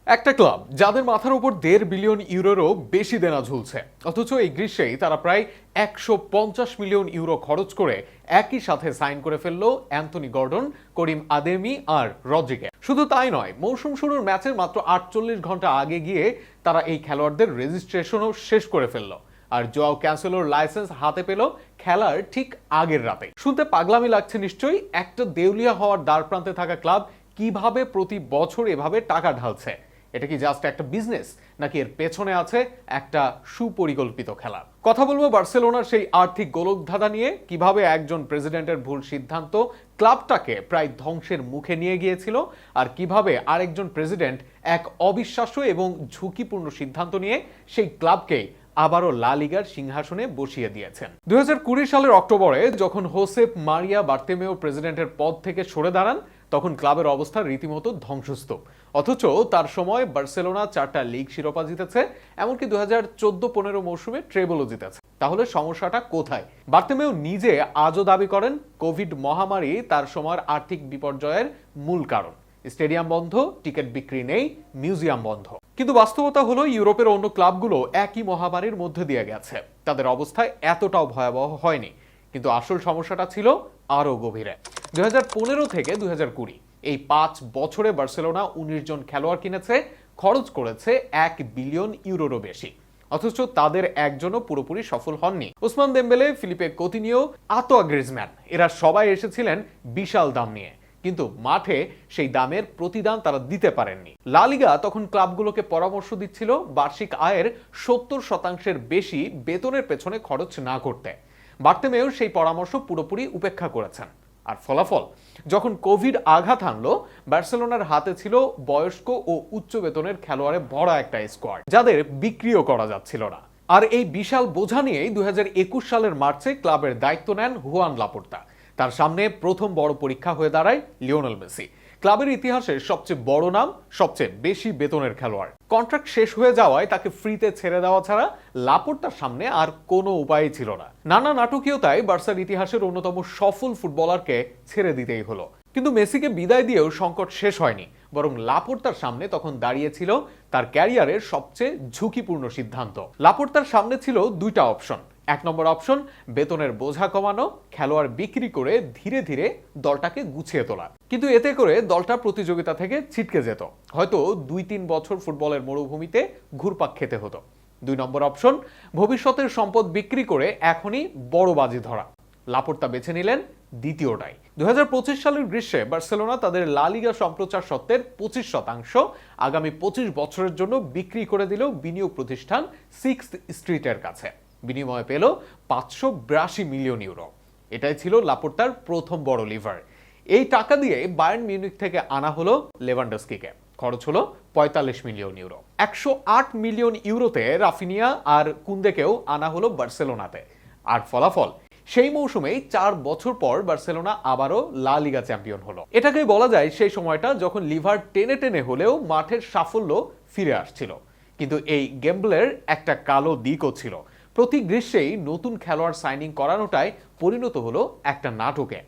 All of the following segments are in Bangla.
একটা ক্লাব যাদের মাথার উপর 1.5 বিলিয়ন ইউরোরও বেশি দেনা ঝুলছে, অথচ এই গ্রীষ্মেই তারা প্রায় 150 মিলিয়ন ইউরো খরচ করে একই সাথে সাইন করে ফেললো অ্যান্থনি গর্ডন, করিম আদেমি আর রদ্রিগে। শুধু তাই নয়, মৌসুম শুরুর ম্যাচের মাত্র 48 ঘন্টা আগে গিয়ে তারা এই খেলোয়াড়দের রেজিস্ট্রেশনও শেষ করে ফেললো। আর জোয়াও ক্যান্সেলোর লাইসেন্স হাতে পেল খেলার ঠিক আগের রাতে। শুনতে পাগলামি লাগছে নিশ্চয়ই, একটা দেউলিয়া হওয়ার দ্বার প্রান্তে থাকা ক্লাব কিভাবে প্রতি বছর এভাবে টাকা ঢালছে। এটা কি জাস্ট একটা বিজনেস, নাকি এর পেছনে আছে একটা সুপরিকল্পিত খেলা? কথা বলবো বার্সেলোনার সেই আর্থিক গোলকধাঁধা নিয়ে, কিভাবে একজন প্রেসিডেন্টের ভুল সিদ্ধান্ত ক্লাবটাকে প্রায় ধ্বংসের মুখে নিয়ে গিয়েছিল, আর কিভাবে আরেকজন প্রেসিডেন্ট এক অবিশ্বাস্য এবং ঝুঁকিপূর্ণ সিদ্ধান্ত নিয়ে সেই ক্লাবকে আবারও লা লিগার সিংহাসনে বসিয়ে দিয়েছেন। 2020 সালের অক্টোবরে যখন হোসেপ মারিয়া বার্তেমেও প্রেসিডেন্টের পদ থেকে সরে দাঁড়ান, তখন ক্লাবের অবস্থা রীতিমতো ধ্বংসস্তূপ। অথচ তার সময় বার্সেলোনা 4টা লিগ শিরোপা জিতেছে, এমনকি 2014-15 মৌসুমে ট্রেবলও জিতেছে। তাহলে সমস্যাটা কোথায়? বার্তেমেও নিজে আজও দাবি করেন কোভিড মহামারী তার সময়ের আর্থিক বিপর্যয়ের মূল কারণ। স্টেডিয়াম বন্ধ, টিকিট বিক্রি নেই, মিউজিয়াম বন্ধ। কিন্তু বাস্তবতা হলো ইউরোপের অন্য ক্লাবগুলো একই মহামারীর মধ্যে দিয়ে গেছে, তাদের অবস্থায় এতটাও ভয়াবহ হয়নি। কিন্তু আসল সমস্যাটা ছিল আরো গভীরে। 2015 থেকে 2020 এই 5 বছরে বার্সেলোনা 19 জন খেলোয়াড় কিনেছে, খরচ করেছে 1 বিলিয়ন ইউরোরও বেশি। অথচ তাদের একজনও পুরোপুরি সফল হননি। ওসমান দেমবেলে, ফিলিপে কোতিনিও, আতোয়া গ্রিজম্যান, এরা সবাই এসেছিলেন বিশাল দাম নিয়ে, কিন্তু মাঠে সেই দামের প্রতিদান তারা দিতে পারেননি। লা লিগা তখন ক্লাবগুলোকে পরামর্শ দিচ্ছিল বার্ষিক আয়ের 70% বেশি বেতনের পেছনে খরচ না করতে। বার্তেমেও সেই পরামর্শ পুরোপুরি উপেক্ষা করেছেন। আর ফলাফল, যখন কোভিড আঘাত হানলো, বার্সেলোনার হাতে ছিল বয়স্ক ও উচ্চ বেতনের খেলোয়াড়ে ভরা একটা স্কোয়াড, যাদের বিক্রিও করা যাচ্ছিল না। আর এই বিশাল বোঝা নিয়েই 2021 সালের মার্চে ক্লাবের দায়িত্ব নেন হুয়ান লাপোর্তা। তার সামনে প্রথম বড় পরীক্ষা হয়ে দাঁড়ায় লিওনেল মেসি, ক্লাবের ইতিহাসে সবচেয়ে বড় নাম, সবচেয়ে বেশি বেতনের খেলোয়াড়। কন্ট্রাক্ট শেষ হয়ে যাওয়ায় তাকে ফ্রিতে ছেড়ে দেওয়া ছাড়া লাপোর্তার সামনে আর কোনো উপায় ছিল না। নানা নাটকীয়তায় বার্সার ইতিহাসের অন্যতম সফল ফুটবলারকে ছেড়ে দিতেই হলো। কিন্তু মেসিকে বিদায় দিয়েও সংকট শেষ হয়নি, বরং লাপোর্তার সামনে তখন দাঁড়িয়েছিল তার ক্যারিয়ারের সবচেয়ে ঝুঁকিপূর্ণ সিদ্ধান্ত। লাপোর্তার সামনে ছিল 2টা অপশন। 1 নম্বর অপশন, বেতনের বোঝা কমানো, খেলোয়াড় বিক্রি করে ধীরে ধীরে দলটাকে গুছিয়ে তোলা। কিন্তু এতে করে দলটা প্রতিযোগিতা থেকে ছিটকে যেত, হয়তো 2-3 বছর ফুটবলের মরুভূমিতে ঘুরপাক খেতে হতো। 2 নম্বর অপশন, ভবিষ্যতের সম্পদ বিক্রি করে এখনই বড় বাজি ধরা। লাপোর্তা বেছে নিলেন দ্বিতীয়টাই। 2025 সালের গ্রীষ্মে বার্সেলোনা তাদের লা লিগা সম্প্রচার স্বত্বের 25% আগামী 25 বছরের জন্য বিক্রি করে দিল বিনিয়োগ প্রতিষ্ঠান সিক্সথ স্ট্রিটের কাছে। বিনিময়ে পেল 582 মিলিয়ন ইউরো। এটাই ছিল লাপোর্তার প্রথম বড় লিভার। এই টাকা দিয়ে বায়ার্ন মিউনিখ থেকে আনা হলো লেভানডস্কিকে, খরচ হলো 45 মিলিয়ন ইউরো। 108 মিলিয়ন ইউরোতে রাফিনিয়া আর কুন্দেকেও আনা হলো বার্সেলোনাতে। আর ফলাফল, সেই মৌসুমেই 4 বছর পর বার্সেলোনা আবারও লা লিগা চ্যাম্পিয়ন হলো। এটাকেই বলা যায় সেই সময়টা যখন লিভার টেনে টেনে হলেও মাঠের সাফল্য ফিরে আসছিল। কিন্তু এই গেমবলের একটা কালো দিকও ছিল। প্রতি গ্রীষ্মেই নতুন খেলোয়াড় সাইনিং করানোটাই পরিণত হলো একটা নাটকে।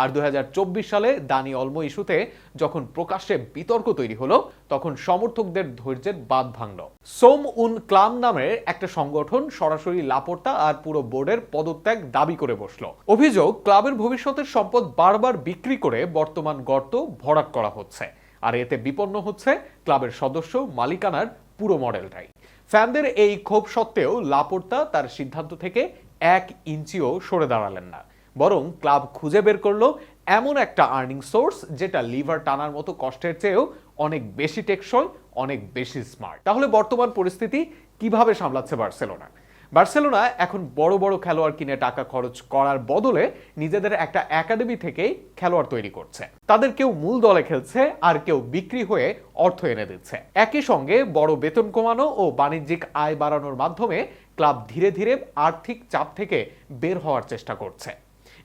আর 2024 সালে দানি অলমো ইস্যুতে যখন প্রকাশ্যে বিতর্ক তৈরি হলো, তখন সমর্থকদের ধৈর্যের বাঁধ ভাঙল। সোম উন ক্লাম নামের একটা সংগঠন সরাসরি লাপোর্তা আর পুরো বোর্ডের পদত্যাগ দাবি করে বসলো। অভিযোগ, ক্লাবের ভবিষ্যতের সম্পদ বারবার বিক্রি করে বর্তমান গর্ত ভরাট করা হচ্ছে, আর এতে বিপন্ন হচ্ছে ক্লাবের সদস্য মালিকানার পুরো মডেলটাই। ফ্যানদের এই ক্ষোভ সত্ত্বেও লাপোর্তা তার সিদ্ধান্ত থেকে 1 ইঞ্চিও সরে দাঁড়ালেন না, বরং ক্লাব খুঁজে বের করলো এমন একটা আর্নিং সোর্স যেটা লিভার টানার মতো কষ্টের চেয়েও অনেক বেশি টেকসই, অনেক বেশি স্মার্ট। তাহলে বর্তমান পরিস্থিতি কিভাবে সামলাচ্ছে বার্সেলোনা? বার্সেলোনা এখন বড় বড় খেলোয়াড় কিনে টাকা খরচ করার বদলে নিজেদের একটা একাডেমি থেকে খেলোয়াড় তৈরি করছে। তাদের কেউ মূল দলে খেলছে, আর কেউ বিক্রি হয়ে অর্থ এনে দিচ্ছে। একই সঙ্গে বড় বেতন কমানো ও বাণিজ্যিক আয় বাড়ানোর মাধ্যমে ক্লাব ধীরে ধীরে আর্থিক চাপ থেকে বের হওয়ার চেষ্টা করছে।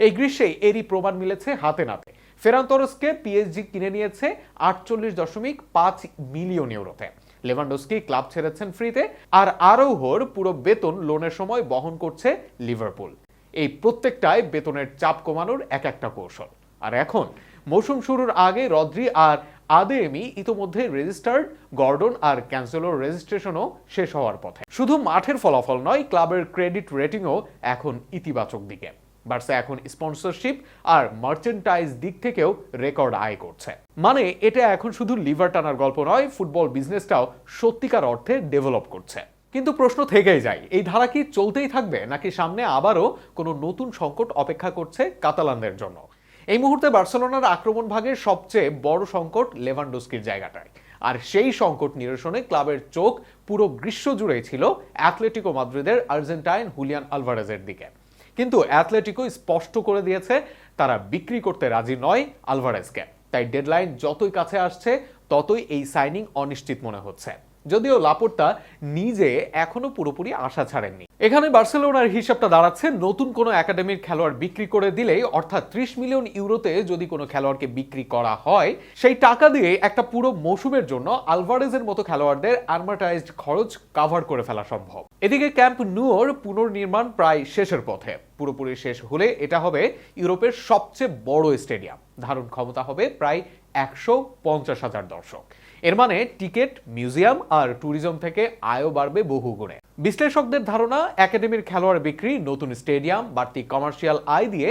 এই গ্রীষ্মে এরই প্রমাণ মিলেছে হাতে নাতে। ফেরান তোরেসকে পিএসজি কিনে নিয়েছে 48.5 মিলিয়ন ইউরোতে। লেভানডস্কি ক্লাব ছেড়েছেন ফ্রিতে, আর আরৌহোর পুরো বেতন লোনের সময় বহন করছে লিভারপুল। এই প্রত্যেকটাই বেতনের চাপ কমানোর এক একটা কৌশল। আর এখন মৌসুম শুরুর আগে রদ্রি আর আদেমি ইতোমধ্যে রেজিস্টার্ড, গর্ডন আর ক্যান্সেলোর রেজিস্ট্রেশনও শেষ হওয়ার পথে। শুধু মাঠের ফলাফল নয়, ক্লাবের ক্রেডিট রেটিংও এখন ইতিবাচক দিকে। বার্সা এখন স্পন্সরশিপ আর মার্চেন্টাইজ দিক থেকেও রেকর্ড আয় করছে। মানে এটা এখন শুধু লিভার টানার গল্প নয়, ফুটবল বিজনেসটাও সত্যিকার অর্থে ডেভেলপ করছে। কিন্তু প্রশ্ন থেকেই যায়, এই ধারা কি চলতেই থাকবে, নাকি সামনে আবারও কোনো নতুন সংকট অপেক্ষা করছে কাতালানদের জন্য? এই মুহূর্তে বার্সেলোনার আক্রমণ ভাগের সবচেয়ে বড় সংকট লেভানডস্কির জায়গাটায়, আর সেই সংকট নিরসনে ক্লাবের চোখ পুরো গ্রীষ্ম জুড়েই ছিল অ্যাথলেটিকো মাদ্রিদের আর্জেন্টাইন হুলিয়ান আলভারেজের দিকে। কিন্তু অ্যাথলেটিকো স্পষ্ট করে দিয়েছে তারা বিক্রি করতে রাজি নয় আলভারেজকে। তাই ডেডলাইন যতই কাছে আসছে ততই এই সাইনিং অনিশ্চিত মনে হচ্ছে, যদিও লাপোর্তা নিজে এখনো পুরোপুরি আশা ছাড়েননি। এখানে বার্সেলোনার হিসাবটা দাঁড়াচ্ছে, নতুন কোনো একাডেমির খেলোয়াড় বিক্রি করে দিলেই, অর্থাৎ 30 মিলিয়ন ইউরোতে যদি কোনো খেলোয়াড়কে বিক্রি করা হয়, সেই টাকা দিয়ে একটা পুরো মৌসুমের জন্য আলভারেজের মতো খেলোয়াড়দের অ্যাডভার্টাইজড খরচ কভার করে ফেলা সম্ভব। এদিকে ক্যাম্প নুয়োর পুনর্নির্মাণ প্রায় শেষের পথে। পুরোপুরি শেষ হলে এটা হবে ইউরোপের সবচেয়ে বড় স্টেডিয়াম, ধারণ ক্ষমতা হবে প্রায় 150,000 দর্শক। এর মানে টিকিট, মিউজিয়াম আর ট্যুরিজম থেকে আয়ও বাড়বে বহু গুণে। বিশ্লেষকদের ধারণা, একাডেমির খেলোয়াড় বিক্রি, নতুন স্টেডিয়াম, বাড়তি কমার্শিয়াল আয় দিয়ে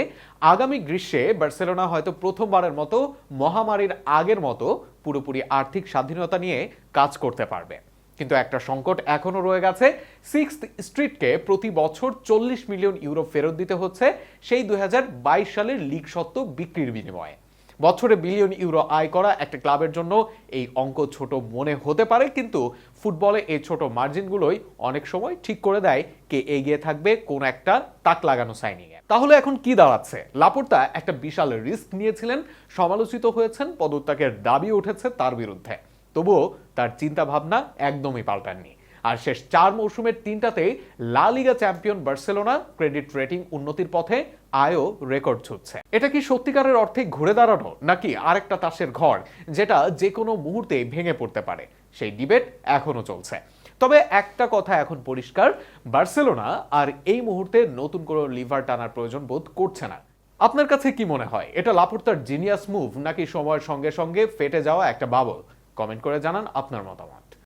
আগামী গ্রীষ্মে বার্সেলোনা হয়তো প্রথমবারের মতো মহামারীর আগের মতো পুরোপুরি আর্থিক স্বাধীনতা নিয়ে কাজ করতে পারবে। কিন্তু একটা সংকট এখনো রয়ে গেছে। 6th স্ট্রিটকে প্রতি বছর 40 মিলিয়ন ইউরো ফেরত দিতে হচ্ছে সেই 2022 সালের লিগ সত্ত্ব বিক্রির বিনিময়ে। বছরে বিলিয়ন ইউরো আয় করা একটা ক্লাবের জন্য এই অঙ্ক ছোট মনে হতে পারে, কিন্তু ফুটবলে এই ছোট মার্জিনগুলোই অনেক সময় ঠিক করে দেয় কে এগিয়ে থাকবে কোন একটা তাক লাগানো সাইনিং এ। তাহলে এখন কি দাঁড়াচ্ছে? লাপোর্তা একটা বিশাল রিস্ক নিয়েছিলেন, সমালোচিত হয়েছেন, পদত্যাগের দাবি উঠেছে তার বিরুদ্ধে। তবুও তার চিন্তা ভাবনা একদমই পাল্টাননি। আর শেষ 4 মৌসুমের 3টাতেই লা লিগা চ্যাম্পিয়ন বার্সেলোনা ক্রেডিট রেটিং উন্নতির পথে, আয়ও রেকর্ড ছুটছে। এটা কি সত্যিকারের অর্থে ঘুরে দাঁড়ানো, নাকি আরেকটা তাসের ঘর যেটা যে কোনো মুহূর্তে ভেঙে পড়তে পারে? সেই ডিবেট এখনো চলছে। তবে একটা কথা এখন পরিষ্কার, বার্সেলোনা আর এই মুহূর্তে নতুন কোনো লিভার টানার প্রয়োজন বোধ করছে না। আপনার কাছে কি মনে হয়, এটা লাপোর্তার জিনিয়াস মুভ, নাকি সময়ের সঙ্গে সঙ্গে ফেটে যাওয়া একটা বাবল? কমেন্ট করে জানান আপনার মতামত।